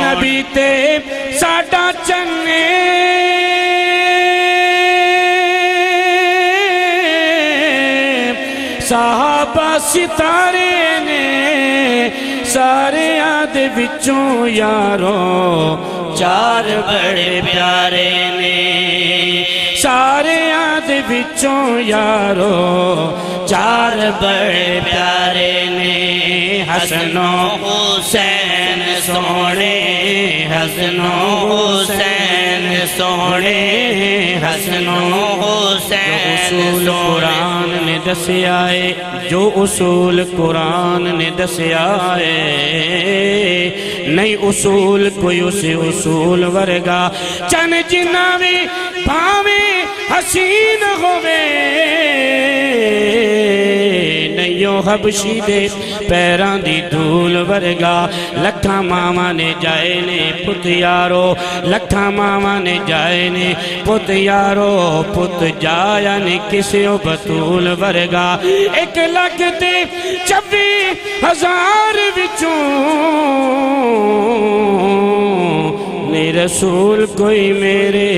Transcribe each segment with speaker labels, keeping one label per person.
Speaker 1: نبی تے ساڈا چنے صحابہ ستارے نے سارے آدھے وچوں یارو چار بڑے پیارے نے سارے آدھے وچوں یارو چار بڑے پیارے نے حسن و حسین سونے حسن و حسین سونے حسن و حسین اصول قرآن نے دسیا ہے جو اصول قرآن نے دسیا ہے نہیں اصول کوئی اسے اصول ورگا چن جنہ بھی بھاوے حسین ہوئے نیو حبشی دے پیران دی دھول ورگا لکھا ماما نے جائے نے پت یارو لکھا ماما نے جائے نے پت یارو پت جایا نے کسی بطول ورگا 1,26,000 وچوں نے رسول کوئی میرے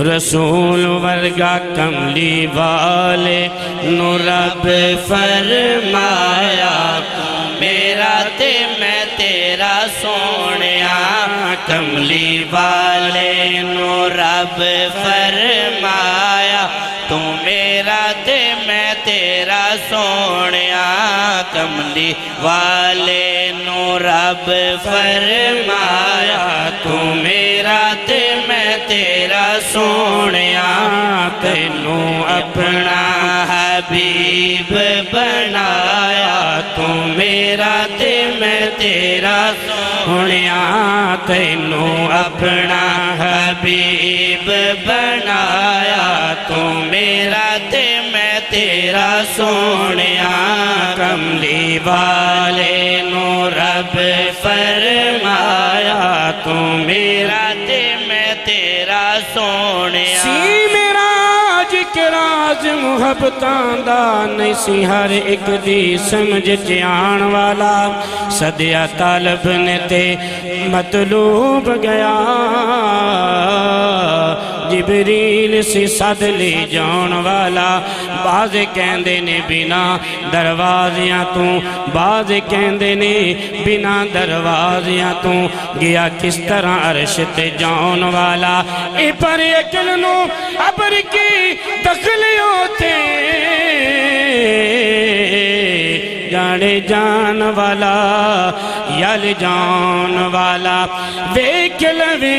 Speaker 1: رسول ورگا کملی والے نو رب فرمایا میرا تے میں تیرا سونیا کملی والے نو رب فرمایا تو میرا تے میں تیرا سونیا کملی والے نو رب فرمایا تو میرا تے میں تیرا سونیا تینو اپنا حبیب بنایا تو میرا تے میں تیرا سونیا تینو اپنا حبیب بنایا تو میرا تے میں تیرا سونیا کملی والے نو رب فرمایا تو میرا تے میں تیرا سونیا سی میرا کے راز محبتاں دا نہیں سی ہر ایک دی سمجھ جان والا صدیہ طالب نے تے مطلوب گیا جبریل سے صد لی جان والا بعض کہندے نے بنا دروازیاں تو بعض کہندے نے بنا دروازیاں تو گیا کس طرح عرش تے جان والا اے پر اکل نو ابر کی دخلیوں تے جانے جان والا یال جان والا ویکھ لوے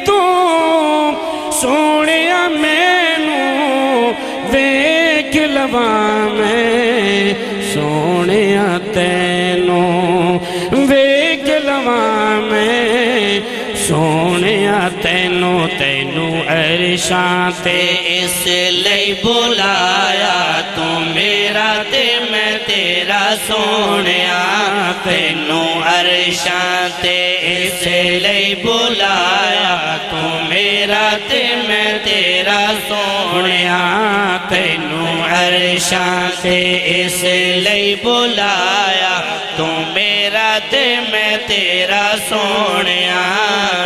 Speaker 1: تو سونیا مینو ویکھ لواں میں سونیا تینو ویکھ لواں میں سونیا تینو تینو عرشاں تے اس لئی بلایا تو میرا تے میں تیرا سونیا تینو عرشاں تے اس لئی بلایا تو میرا تے میں تیرا سونیا تینو عرشاں تے اس لئی بلایا تو میرا تے میں تیرا سونیا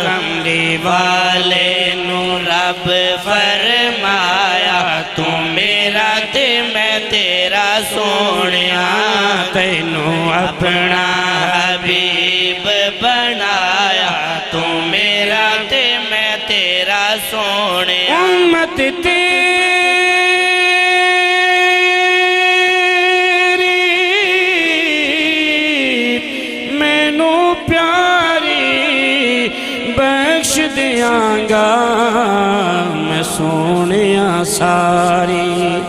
Speaker 1: کملی والے نو رب فرمایا تو میرا تے میں تیرا سونیا تینو اپنا حبیب بنایا تو میرا تے میں تیرا سونیا امت دیاں گا میں سونیا ساری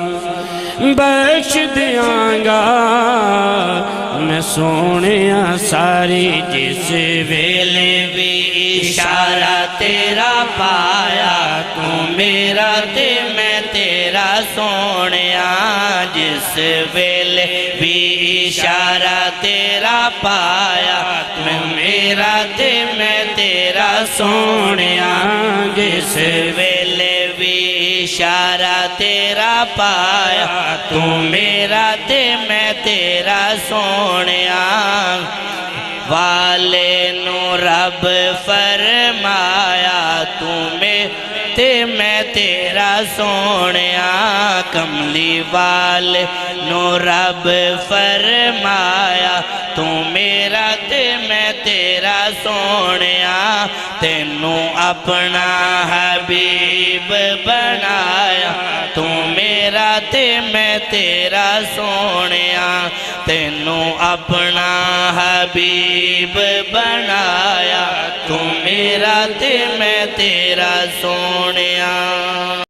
Speaker 1: بخش دیاں گا میں سونیا ساری جس ویلے بھی اشارہ تیرا پایا تو میرا تے میں تیرا سونیا جس ویلے بھی اشارہ تیرا پایا تو میرا تے میں تیرا سونیا جس ویلے بھی اشارہ تیرا پایا تو میرا تے میں تیرا سونیا والے نو
Speaker 2: رب فرمایا تے میں تیرا سونیا کملی والے نو رب فرمایا تو میرا تے میں تیرا سونیا تینوں اپنا حبیب بنایا تو میرا تے میں تیرا سونیا تینوں اپنا حبیب بنایا تو میرا تے میں تیرا سونیا